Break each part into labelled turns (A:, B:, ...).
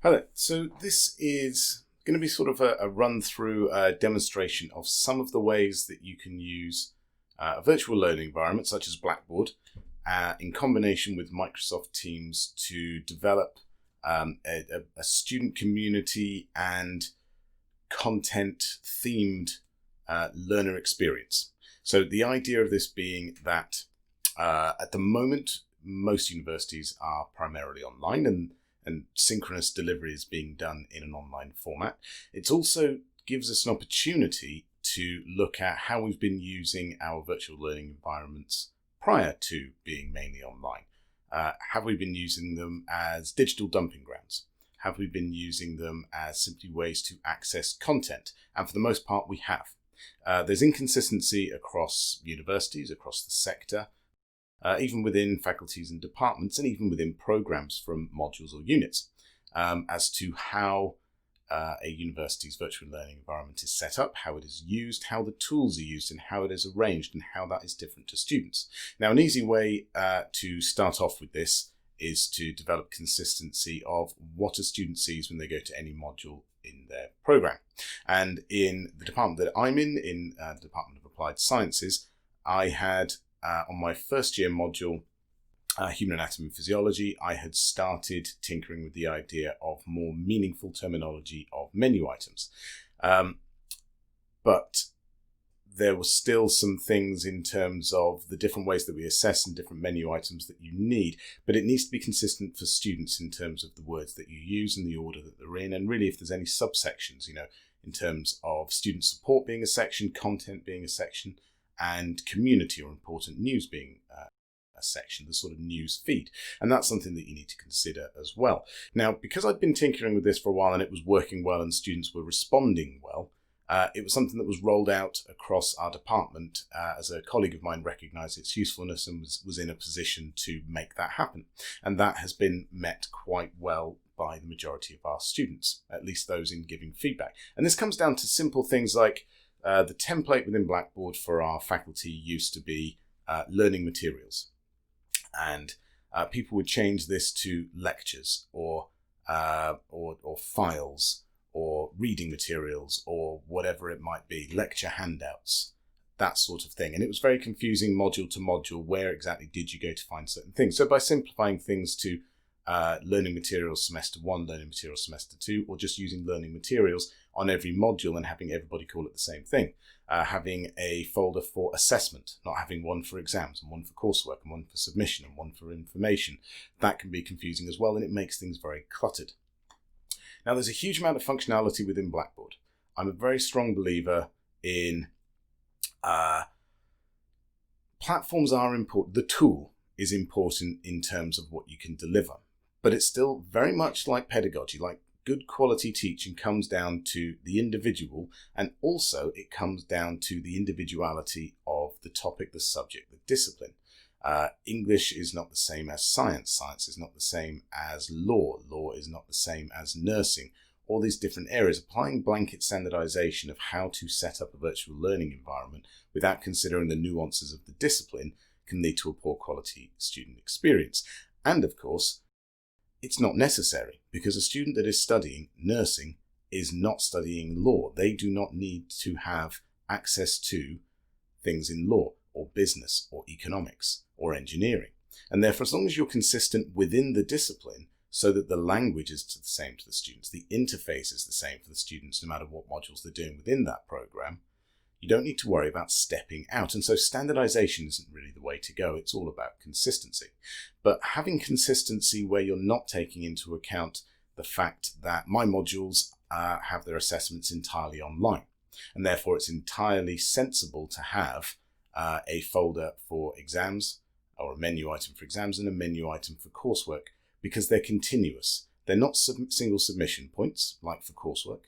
A: Hi there. So this is going to be sort of a run through a demonstration of some of the ways that you can use a virtual learning environment such as Blackboard in combination with Microsoft Teams to develop a student community and content themed learner experience. So the idea of this being that at the moment, most universities are primarily online and synchronous delivery is being done in an online format. It also gives us an opportunity to look at how we've been using our virtual learning environments prior to being mainly online. Have we been using them as digital dumping grounds? Have we been using them as simply ways to access content? And for the most part, we have. There's inconsistency across universities, across the sector, even within faculties and departments, and even within programs from modules or units, as to how a university's virtual learning environment is set up, how it is used, how the tools are used, and how it is arranged, and how that is different to students. Now, an easy way to start off with this is to develop consistency of what a student sees when they go to any module in their program. And in the department that I'm in the Department of Applied Sciences, I had on my first year module, Human Anatomy and Physiology, I had started tinkering with the idea of more meaningful terminology of menu items. But there were still some things in terms of the different ways that we assess and different menu items that you need, but it needs to be consistent for students in terms of the words that you use and the order that they're in, and really if there's any subsections, in terms of student support being a section, content being a section, and community or important news being a section, the sort of news feed. And that's something that you need to consider as well. Now, because I'd been tinkering with this for a while and it was working well and students were responding well, it was something that was rolled out across our department as a colleague of mine recognised its usefulness and was in a position to make that happen. And that has been met quite well by the majority of our students, at least those in giving feedback. And this comes down to simple things like the template within Blackboard for our faculty used to be learning materials. And people would change this to lectures or files or reading materials or whatever it might be, lecture handouts, that sort of thing. And it was very confusing module to module. Where exactly did you go to find certain things? So by simplifying things to learning materials semester 1, learning materials semester 2, or just using learning materials on every module and having everybody call it the same thing. Having a folder for assessment, not having one for exams and one for coursework and one for submission and one for information. That can be confusing as well, and it makes things very cluttered. Now, there's a huge amount of functionality within Blackboard. I'm a very strong believer in platforms are important. The tool is important in terms of what you can deliver. But it's still very much like pedagogy, like good quality teaching comes down to the individual, and also it comes down to the individuality of the topic, the subject, the discipline. English is not the same as science. Science is not the same as law. Law is not the same as nursing. All these different areas, applying blanket standardization of how to set up a virtual learning environment without considering the nuances of the discipline can lead to a poor quality student experience. And of course, it's not necessary, because a student that is studying nursing is not studying law. They do not need to have access to things in law or business or economics or engineering. And therefore, as long as you're consistent within the discipline so that the language is the same to the students, the interface is the same for the students, no matter what modules they're doing within that program, you don't need to worry about stepping out. And so standardization isn't really the way to go. It's all about consistency. But having consistency where you're not taking into account the fact that my modules have their assessments entirely online. And therefore, it's entirely sensible to have a folder for exams, or a menu item for exams and a menu item for coursework, because they're continuous. They're not single submission points like for coursework,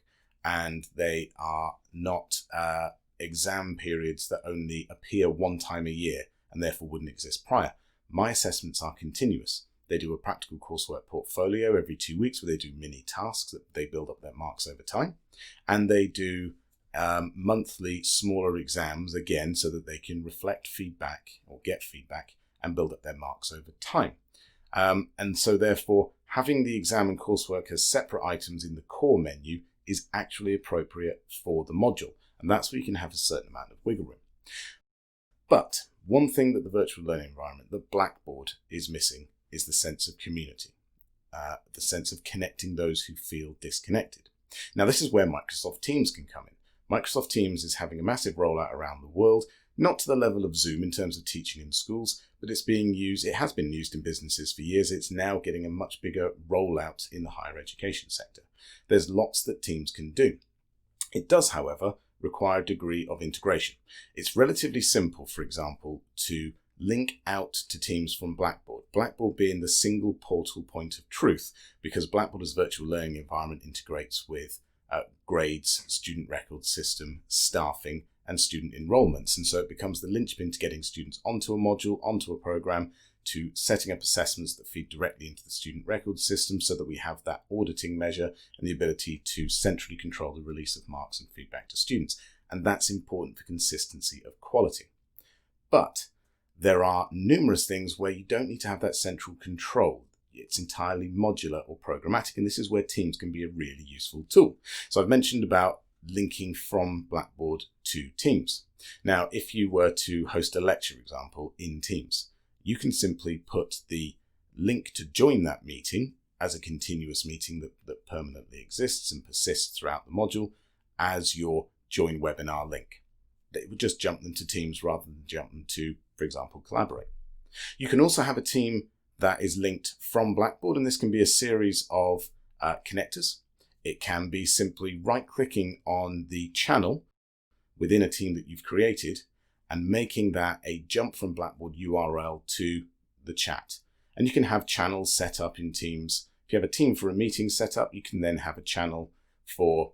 A: and they are not exam periods that only appear one time a year and therefore wouldn't exist prior. My assessments are continuous. They do a practical coursework portfolio every 2 weeks where they do mini tasks that they build up their marks over time, and they do monthly smaller exams again so that they can reflect feedback or get feedback and build up their marks over time. And so therefore, having the exam and coursework as separate items in the core menu is actually appropriate for the module. And that's where you can have a certain amount of wiggle room. But one thing that the virtual learning environment, the Blackboard, is missing is the sense of community, the sense of connecting those who feel disconnected. Now, this is where Microsoft Teams can come in. Microsoft Teams is having a massive rollout around the world, not to the level of Zoom in terms of teaching in schools, but it has been used in businesses for years. It's now getting a much bigger rollout in the higher education sector. There's lots that Teams can do. It does, however, require a degree of integration. It's relatively simple, for example, to link out to Teams from Blackboard. Blackboard being the single portal point of truth, because Blackboard as a virtual learning environment integrates with grades, student record system, staffing, and student enrollments. And so it becomes the linchpin to getting students onto a module, onto a program, to setting up assessments that feed directly into the student record system so that we have that auditing measure and the ability to centrally control the release of marks and feedback to students. And that's important for consistency of quality. But there are numerous things where you don't need to have that central control. It's entirely modular or programmatic, and this is where Teams can be a really useful tool. So I've mentioned about linking from Blackboard to Teams. Now, if you were to host a lecture, for example, in Teams, you can simply put the link to join that meeting as a continuous meeting that permanently exists and persists throughout the module as your join webinar link. It would just jump them to Teams rather than jump them to, for example, Collaborate. You can also have a team that is linked from Blackboard, and this can be a series of connectors. It can be simply right-clicking on the channel within a team that you've created and making that a jump from Blackboard URL to the chat. And you can have channels set up in Teams. If you have a team for a meeting set up, you can then have a channel for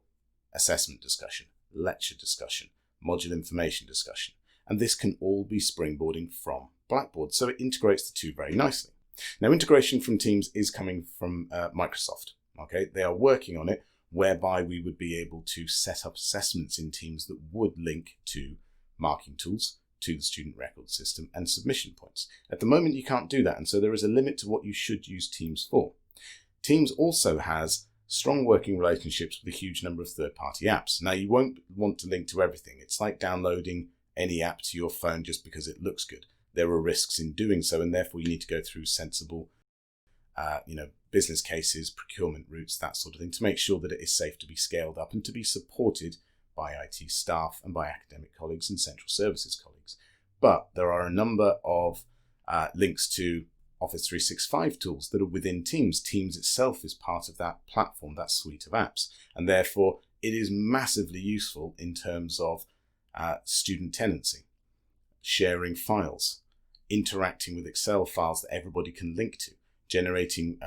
A: assessment discussion, lecture discussion, module information discussion. And this can all be springboarding from Blackboard. So it integrates the two very nicely. Now, integration from Teams is coming from Microsoft. Okay, they are working on it, whereby we would be able to set up assessments in Teams that would link to marking tools, to the student record system, and submission points. At the moment, you can't do that, and so there is a limit to what you should use Teams for. Teams also has strong working relationships with a huge number of third-party apps. Now, you won't want to link to everything. It's like downloading any app to your phone just because it looks good. There are risks in doing so, and therefore you need to go through sensible business cases, procurement routes, that sort of thing, to make sure that it is safe to be scaled up and to be supported by IT staff and by academic colleagues and central services colleagues. But there are a number of links to Office 365 tools that are within Teams. Teams itself is part of that platform, that suite of apps, and therefore it is massively useful in terms of student tenancy, sharing files, interacting with Excel files that everybody can link to, generating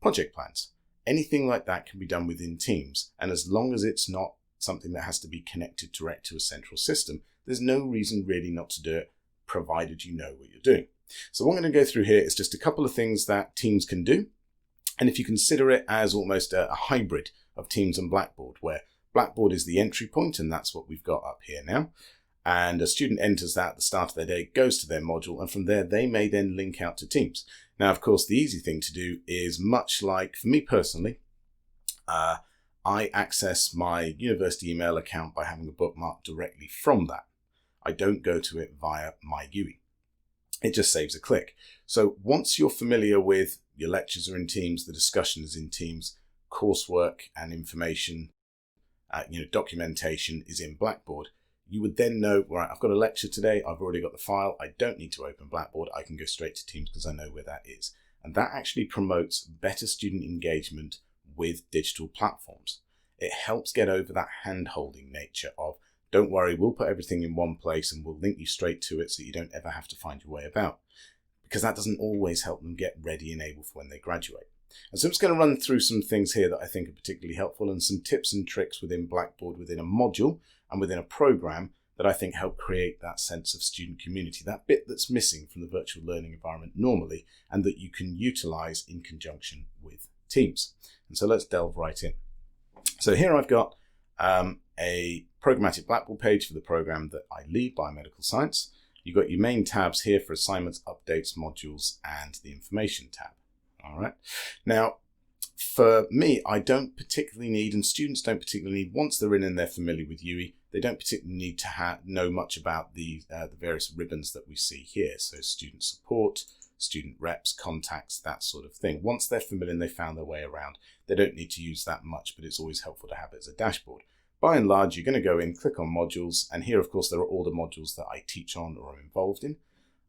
A: project plans. Anything like that can be done within Teams. And as long as it's not something that has to be connected direct to a central system, there's no reason really not to do it, provided you know what you're doing. So what I'm going to go through here is just a couple of things that Teams can do. And if you consider it as almost a hybrid of Teams and Blackboard, where Blackboard is the entry point, and that's what we've got up here now. And a student enters that at the start of their day, goes to their module, and from there they may then link out to Teams. Now, of course, the easy thing to do is much like, for me personally, I access my university email account by having a bookmark directly from that. I don't go to it via my UI. It just saves a click. So once you're familiar with your lectures are in Teams, the discussion is in Teams, coursework and information, documentation is in Blackboard, you would then know, right, I've got a lecture today, I've already got the file, I don't need to open Blackboard, I can go straight to Teams because I know where that is. And that actually promotes better student engagement with digital platforms. It helps get over that hand-holding nature of, don't worry, we'll put everything in one place and we'll link you straight to it so you don't ever have to find your way about. Because that doesn't always help them get ready and able for when they graduate. And so I'm just going to run through some things here that I think are particularly helpful and some tips and tricks within Blackboard, within a module and within a program that I think help create that sense of student community, that bit that's missing from the virtual learning environment normally and that you can utilize in conjunction with Teams. And so let's delve right in. So here I've got a programmatic Blackboard page for the program that I lead, Biomedical Science. You've got your main tabs here for assignments, updates, modules, and the information tab. All right. Now, For me, I don't particularly need, and students don't particularly need, once they're in and they're familiar with UE, they don't particularly need to know much about the various ribbons that we see here. So student support, student reps, contacts, that sort of thing. Once they're familiar and they found their way around, they don't need to use that much, but it's always helpful to have it as a dashboard. By and large, you're going to go in, click on modules, and here, of course, there are all the modules that I teach on or am involved in.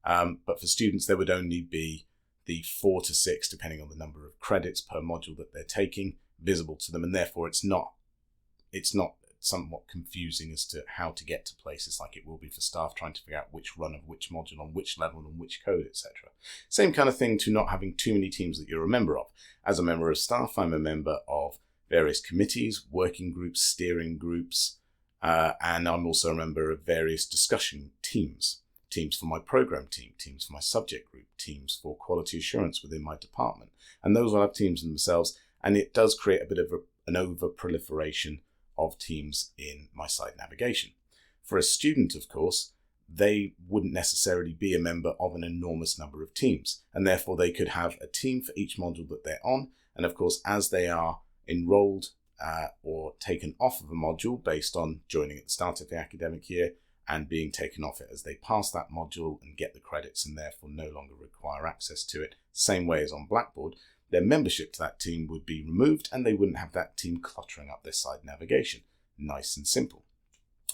A: But for students, there would only be the 4 to 6, depending on the number of credits per module that they're taking, visible to them, and therefore it's not somewhat confusing as to how to get to places like it will be for staff trying to figure out which run of which module on which level and which code, etc. Same kind of thing to not having too many teams that you're a member of. As a member of staff, I'm a member of various committees, working groups, steering groups, and I'm also a member of various discussion teams. Teams for my program team, teams for my subject group, teams for quality assurance within my department. And those will have teams in themselves, and it does create a bit of an over-proliferation of teams in my site navigation. For a student, of course, they wouldn't necessarily be a member of an enormous number of teams, and therefore they could have a team for each module that they're on. And of course, as they are enrolled or taken off of a module based on joining at the start of the academic year, and being taken off it as they pass that module and get the credits and therefore no longer require access to it, same way as on Blackboard, their membership to that team would be removed and they wouldn't have that team cluttering up their site navigation. Nice and simple.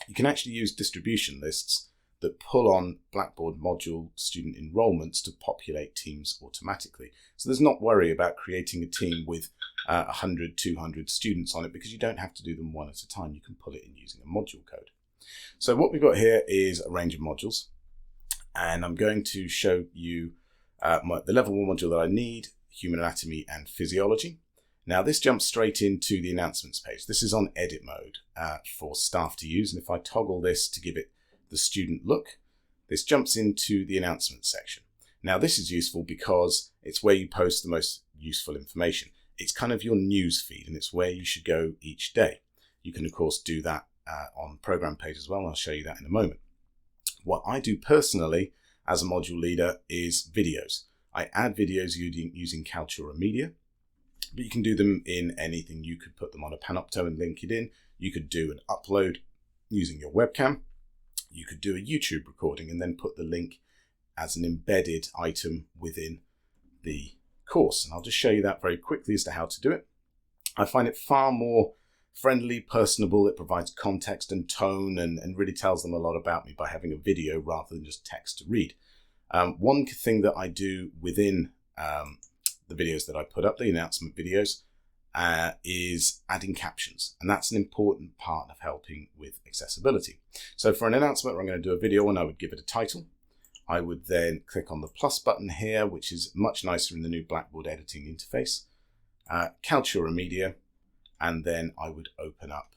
A: You can actually use distribution lists that pull on Blackboard module student enrollments to populate teams automatically. So there's not worry about creating a team with 100, 200 students on it, because you don't have to do them one at a time. You can pull it in using a module code. So what we've got here is a range of modules, and I'm going to show you the level 1 module that I need, human anatomy and physiology. Now this jumps straight into the announcements page. This is on edit mode for staff to use, and if I toggle this to give it the student look, this jumps into the announcements section. Now this is useful because it's where you post the most useful information. It's kind of your news feed, and it's where you should go each day. You can of course do that on program page as well, and I'll show you that in a moment. What I do personally as a module leader is videos. I add videos using Kaltura Media, but you can do them in anything. You could put them on a Panopto and link it in. You could do an upload using your webcam. You could do a YouTube recording and then put the link as an embedded item within the course. And I'll just show you that very quickly as to how to do it. I find it far more friendly, personable. It provides context and tone and really tells them a lot about me by having a video rather than just text to read. One thing that I do within the videos that I put up, the announcement videos, is adding captions. And that's an important part of helping with accessibility. So for an announcement, I'm going to do a video and I would give it a title. I would then click on the plus button here, which is much nicer in the new Blackboard editing interface, Kaltura Media, and then I would open up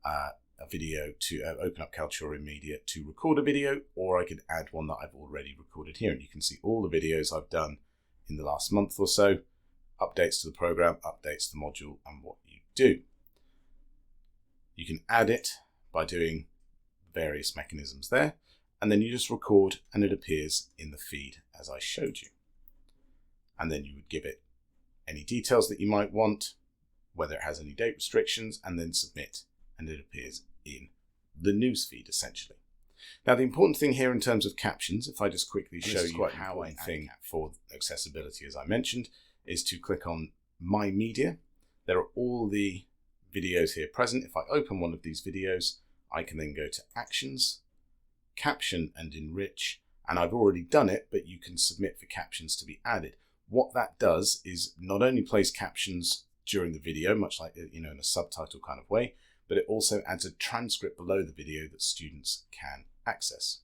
A: a video to open up Kaltura Media to record a video, or I could add one that I've already recorded here. And you can see all the videos I've done in the last month or so, updates to the program, updates to the module, and what you do. You can add it by doing various mechanisms there, and then you just record and it appears in the feed as I showed you. And then you would give it any details that you might want, whether it has any date restrictions, and then submit, and it appears in the news feed essentially. Now the important thing here in terms of captions, if I just quickly show you how I think for accessibility, as I mentioned, is to click on My Media. There are all the videos here present. If I open one of these videos, I can then go to Actions, Caption and Enrich, and I've already done it, but you can submit for captions to be added. What that does is not only place captions during the video, much like, in a subtitle kind of way, but it also adds a transcript below the video that students can access.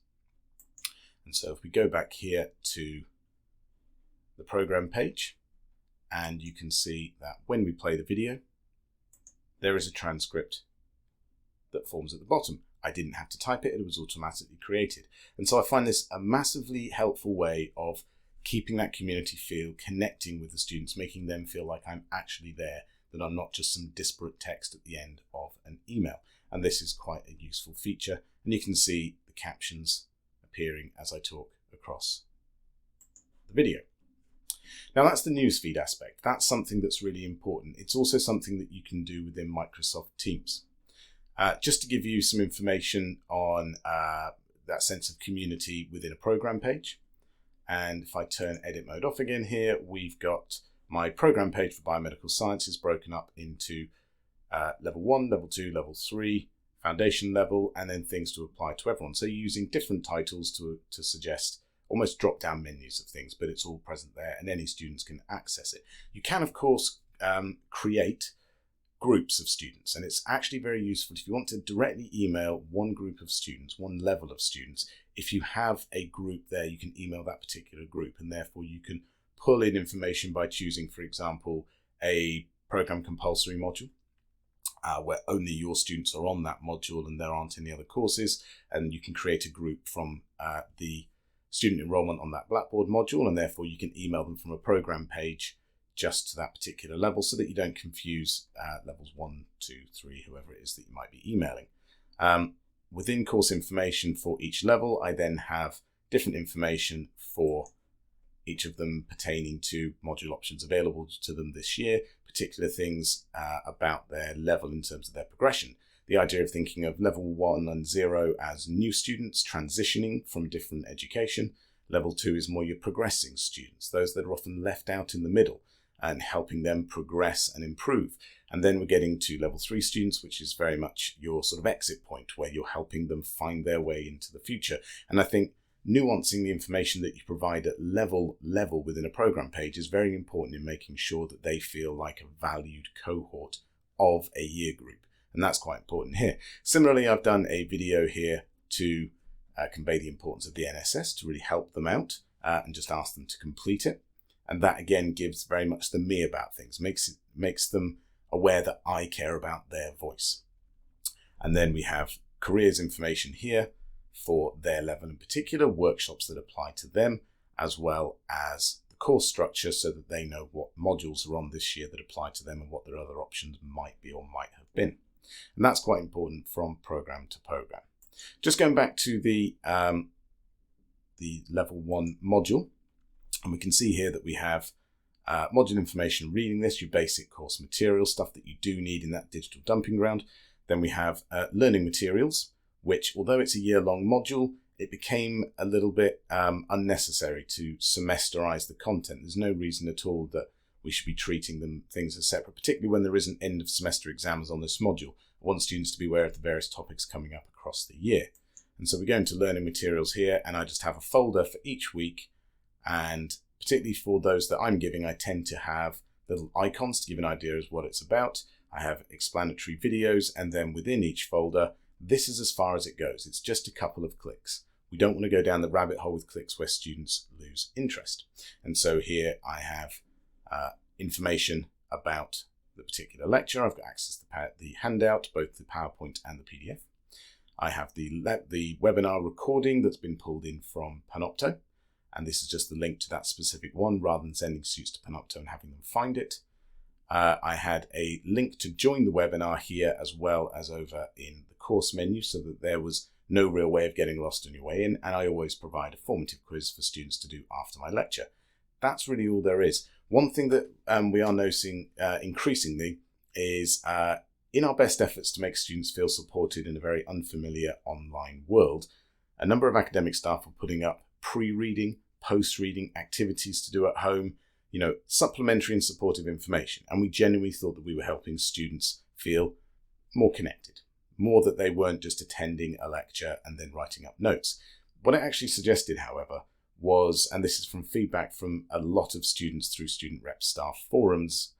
A: And so if we go back here to the program page, and you can see that when we play the video, there is a transcript that forms at the bottom. I didn't have to type it, it was automatically created. And so I find this a massively helpful way of keeping that community feel, connecting with the students, making them feel like I'm actually there, that I'm not just some disparate text at the end of an email. And this is quite a useful feature. And you can see the captions appearing as I talk across the video. Now that's the newsfeed aspect. That's something that's really important. It's also something that you can do within Microsoft Teams. Just to give you some information on that sense of community within a program page. And if I turn edit mode off again here, we've got my program page for biomedical sciences broken up into level 1, level 2, level 3, foundation level, and then things to apply to everyone. So using different titles to suggest almost drop down menus of things, but it's all present there and any students can access it. You can, of course, create groups of students, and it's actually very useful if you want to directly email one group of students, one level of students. If you have a group there, you can email that particular group, and therefore you can pull in information by choosing, for example, a program compulsory module where only your students are on that module and there aren't any other courses, and you can create a group from the student enrollment on that Blackboard module, and therefore you can email them from a program page just to that particular level so that you don't confuse levels 1, 2, 3, whoever it is that you might be emailing. Within course information for each level, I then have different information for each of them pertaining to module options available to them this year, particular things about their level in terms of their progression. The idea of thinking of level 1 and 0 as new students transitioning from different education. Level 2 is more your progressing students, those that are often left out in the middle, and helping them progress and improve. And then we're getting to level 3 students, which is very much your sort of exit point where you're helping them find their way into the future. And I think nuancing the information that you provide at level within a program page is very important in making sure that they feel like a valued cohort of a year group. And that's quite important here. Similarly, I've done a video here to convey the importance of the NSS, to really help them out and just ask them to complete it. And that again gives very much the me about things, makes them aware that I care about their voice. And then we have careers information here for their level in particular, workshops that apply to them, as well as the course structure so that they know what modules are on this year that apply to them and what their other options might be or might have been. And that's quite important from program to program. Just going back to the level 1 module, and we can see here that we have module information reading list, your basic course material, stuff that you do need in that digital dumping ground. Then we have learning materials, which, although it's a year-long module, it became a little bit unnecessary to semesterize the content. There's no reason at all that we should be treating things as separate, particularly when there isn't end of semester exams on this module. I want students to be aware of the various topics coming up across the year. And so we go into learning materials here, and I just have a folder for each week. And particularly for those that I'm giving, I tend to have little icons to give an idea of what it's about. I have explanatory videos, and then within each folder, this is as far as it goes. It's just a couple of clicks. We don't want to go down the rabbit hole with clicks where students lose interest. And so here I have information about the particular lecture. I've got access to the handout, both the PowerPoint and the PDF. I have the webinar recording that's been pulled in from Panopto. And this is just the link to that specific one rather than sending students to Panopto and having them find it. I had a link to join the webinar here as well as over in the course menu so that there was no real way of getting lost on your way in. And I always provide a formative quiz for students to do after my lecture. That's really all there is. One thing that we are noticing increasingly is in our best efforts to make students feel supported in a very unfamiliar online world, a number of academic staff are putting up pre-reading, post-reading activities to do at home, supplementary and supportive information. And we genuinely thought that we were helping students feel more connected, more that they weren't just attending a lecture and then writing up notes. What it actually suggested, however, was, and this is from feedback from a lot of students through student rep staff forums,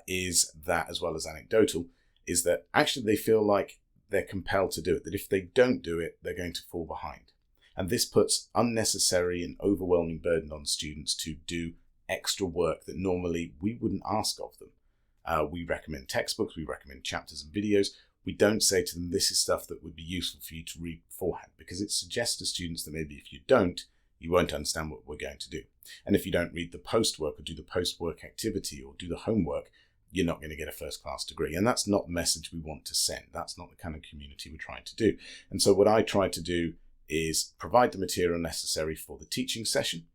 A: is that, as well as anecdotal, is that actually they feel like they're compelled to do it, that if they don't do it, they're going to fall behind. And this puts unnecessary and overwhelming burden on students to do extra work that normally we wouldn't ask of them. We recommend textbooks, we recommend chapters and videos. We don't say to them, this is stuff that would be useful for you to read beforehand, because it suggests to students that maybe if you don't, you won't understand what we're going to do. And if you don't read the post-work or do the post-work activity or do the homework, you're not going to get a first-class degree. And that's not the message we want to send. That's not the kind of community we're trying to do. And so what I try to do is provide the material necessary for the teaching session,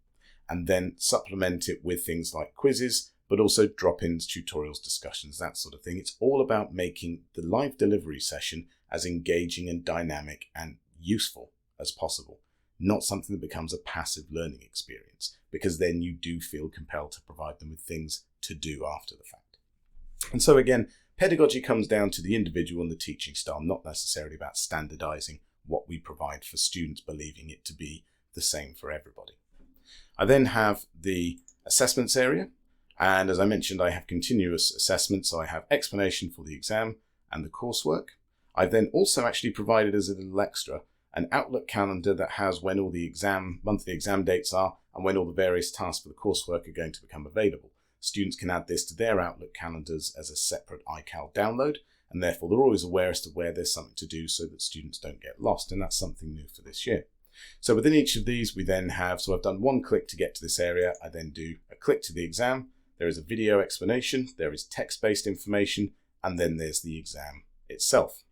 A: and then supplement it with things like quizzes, but also drop-ins, tutorials, discussions, that sort of thing. It's all about making the live delivery session as engaging and dynamic and useful as possible, not something that becomes a passive learning experience, because then you do feel compelled to provide them with things to do after the fact. And so again, pedagogy comes down to the individual and the teaching style, not necessarily about standardizing what we provide for students, believing it to be the same for everybody. I then have the assessments area. And as I mentioned, I have continuous assessment. So I have explanation for the exam and the coursework. I've then also actually provided as a little extra an Outlook calendar that has when all the monthly exam dates are and when all the various tasks for the coursework are going to become available. Students can add this to their Outlook calendars as a separate iCal download, and therefore they're always aware as to where there's something to do so that students don't get lost, and that's something new for this year. So within each of these we then have, so I've done one click to get to this area, I then do a click to the exam, there is a video explanation, there is text-based information, and then there's the exam itself.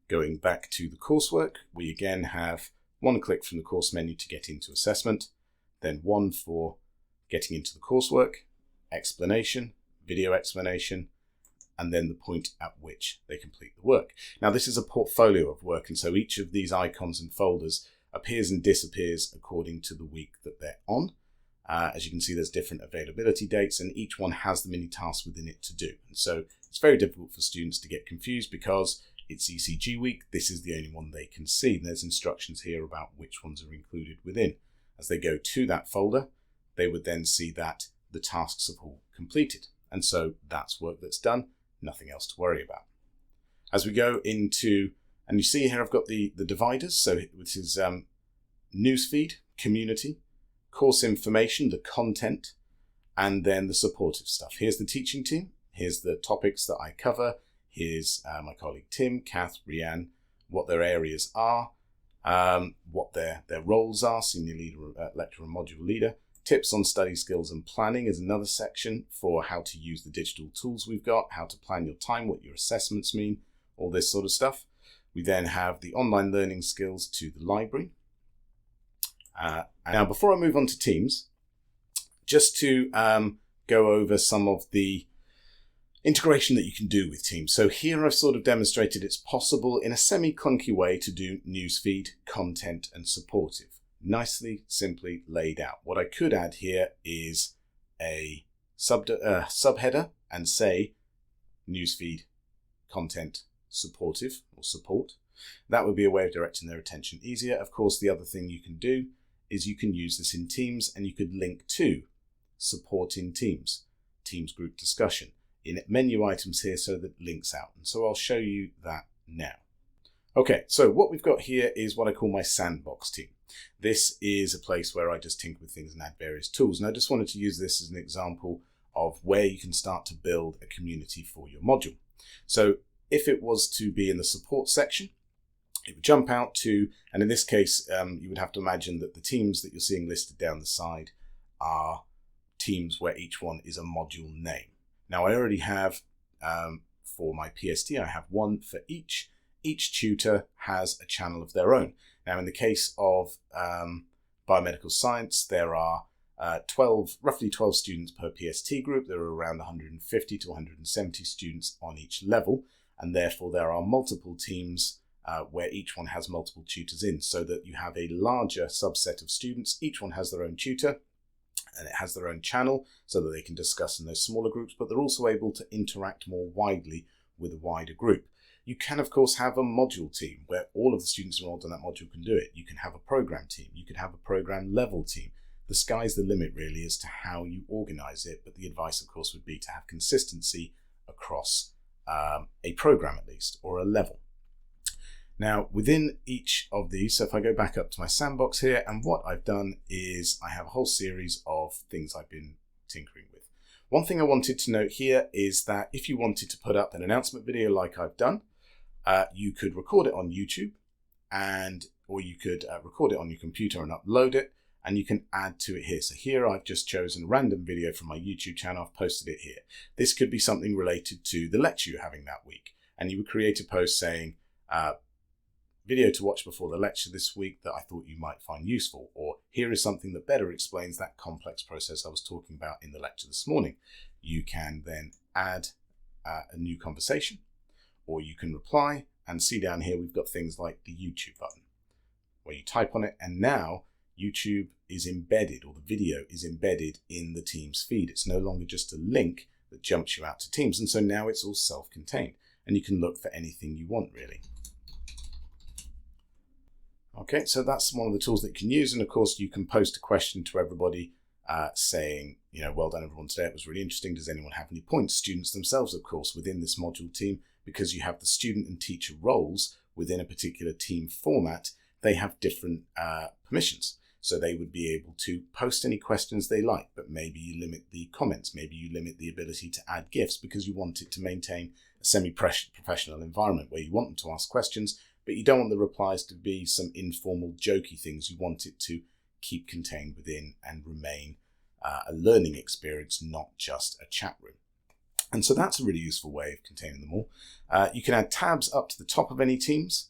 A: Going back to the coursework, we again have one click from the course menu to get into assessment, then one for getting into the coursework, explanation, video explanation, and then the point at which they complete the work. Now this is a portfolio of work, and so each of these icons and folders appears and disappears according to the week that they're on. As you can see, there's different availability dates, and each one has the mini tasks within it to do. And so it's very difficult for students to get confused because it's ECG week. This is the only one they can see. And there's instructions here about which ones are included within. As they go to that folder, they would then see that the tasks have all completed. And so that's work that's done, nothing else to worry about. As we go into, and you see here I've got the dividers. So this is newsfeed, community, course information, the content, and then the supportive stuff. Here's the teaching team. Here's the topics that I cover. Here's my colleague Tim, Kath, Rianne, what their areas are, what their roles are, senior leader, lecturer, and module leader. Tips on study skills and planning is another section for how to use the digital tools we've got, how to plan your time, what your assessments mean, all this sort of stuff. We then have the online learning skills to the library. Now, before I move on to Teams, just to go over some of the integration that you can do with Teams. So here I've sort of demonstrated it's possible in a semi-clunky way to do newsfeed, content, and supportive. Nicely, simply laid out. What I could add here is a subheader and say newsfeed, content, supportive, or support. That would be a way of directing their attention easier. Of course, the other thing you can do is you can use this in Teams, and you could link to support in Teams, Teams group discussion, in menu items here so that it links out. And so I'll show you that now. Okay, so what we've got here is what I call my sandbox team. This is a place where I just tinker with things and add various tools. And I just wanted to use this as an example of where you can start to build a community for your module. So if it was to be in the support section, it would jump out to, and in this case, you would have to imagine that the teams that you're seeing listed down the side are teams where each one is a module name. Now I already have, for my PST, I have one for each. Each tutor has a channel of their own. Now in the case of biomedical science, there are roughly 12 students per PST group. There are around 150 to 170 students on each level, and therefore there are multiple teams where each one has multiple tutors in, so that you have a larger subset of students. Each one has their own tutor, and it has their own channel so that they can discuss in those smaller groups, but they're also able to interact more widely with a wider group. You can, of course, have a module team where all of the students enrolled in that module can do it. You can have a program team. You could have a program level team. The sky's the limit, really, as to how you organize it, but the advice, of course, would be to have consistency across a program at least, or a level. Now, within each of these, so if I go back up to my sandbox here, and what I've done is I have a whole series of things I've been tinkering with. One thing I wanted to note here is that if you wanted to put up an announcement video like I've done, you could record it on YouTube, or you could record it on your computer and upload it, and you can add to it here. So here I've just chosen a random video from my YouTube channel. I've posted it here. This could be something related to the lecture you're having that week, and you would create a post saying, video to watch before the lecture this week that I thought you might find useful, or here is something that better explains that complex process I was talking about in the lecture this morning. You can then add a new conversation, or you can reply, and see down here we've got things like the YouTube button, where you type on it, and now YouTube is embedded, or the video is embedded in the Teams feed. It's no longer just a link that jumps you out to Teams, and so now it's all self-contained, and you can look for anything you want, really. Okay, so that's one of the tools that you can use, and of course you can post a question to everybody saying, well done everyone today, it was really interesting. Does anyone have any points? Students themselves, of course, within this module team, because you have the student and teacher roles within a particular team format, they have different permissions. So they would be able to post any questions they like, but maybe you limit the comments, maybe you limit the ability to add GIFs because you want it to maintain a semi-professional environment where you want them to ask questions, but you don't want the replies to be some informal, jokey things. You want it to keep contained within and remain a learning experience, not just a chat room. And so that's a really useful way of containing them all. You can add tabs up to the top of any Teams.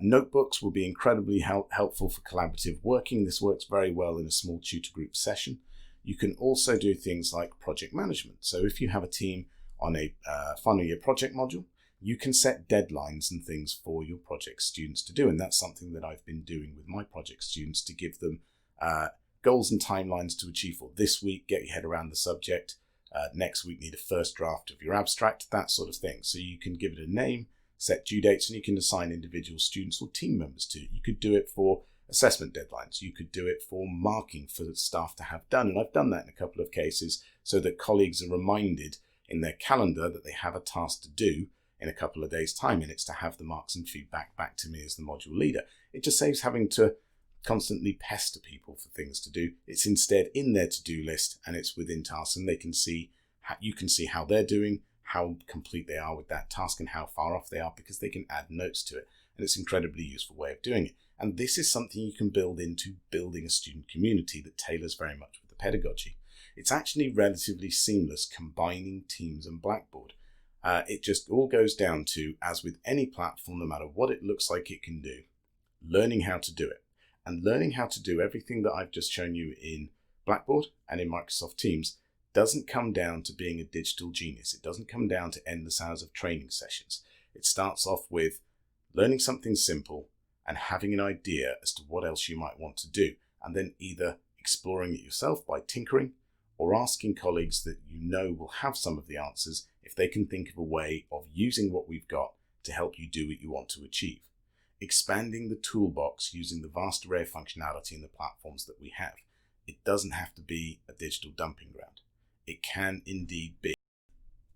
A: Notebooks will be incredibly helpful for collaborative working. This works very well in a small tutor group session. You can also do things like project management. So if you have a team on a final year project module, you can set deadlines and things for your project students to do. And that's something that I've been doing with my project students, to give them goals and timelines to achieve for this week, get your head around the subject. Next week, need a first draft of your abstract, that sort of thing. So you can give it a name, set due dates, and you can assign individual students or team members to it. You could do it for assessment deadlines. You could do it for marking for the staff to have done. And I've done that in a couple of cases so that colleagues are reminded in their calendar that they have a task to do in a couple of days' time, and it's to have the marks and feedback back to me as the module leader. It just saves having to constantly pester people for things to do. It's instead in their to-do list, and it's within tasks, and they can see you can see how they're doing, how complete they are with that task, and how far off they are, because they can add notes to it. And it's an incredibly useful way of doing it. And this is something you can build into building a student community that tailors very much with the pedagogy. It's actually relatively seamless combining Teams and Blackboard. It just all goes down to, as with any platform, no matter what it looks like it can do, learning how to do it. And learning how to do everything that I've just shown you in Blackboard and in Microsoft Teams doesn't come down to being a digital genius. It doesn't come down to endless hours of training sessions. It starts off with learning something simple and having an idea as to what else you might want to do, and then either exploring it yourself by tinkering, or asking colleagues that you know will have some of the answers if they can think of a way of using what we've got to help you do what you want to achieve. Expanding the toolbox using the vast array of functionality in the platforms that we have. It doesn't have to be a digital dumping ground. It can indeed be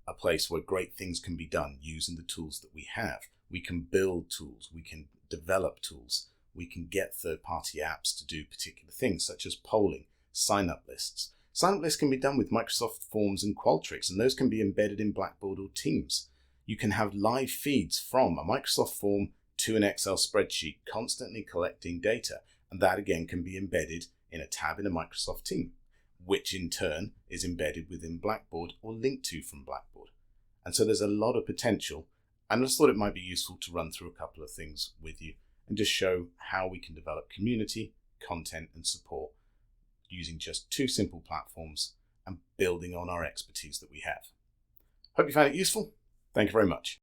A: a place where great things can be done using the tools that we have. We can build tools, we can develop tools, we can get third-party apps to do particular things such as polling, sign-up lists. Sign-up lists can be done with Microsoft Forms and Qualtrics, and those can be embedded in Blackboard or Teams. You can have live feeds from a Microsoft form to an Excel spreadsheet, constantly collecting data, and that again can be embedded in a tab in a Microsoft team, which in turn is embedded within Blackboard or linked to from Blackboard. And so there's a lot of potential, and I just thought it might be useful to run through a couple of things with you and just show how we can develop community, content, and support using just two simple platforms and building on our expertise that we have. Hope you found it useful. Thank you very much.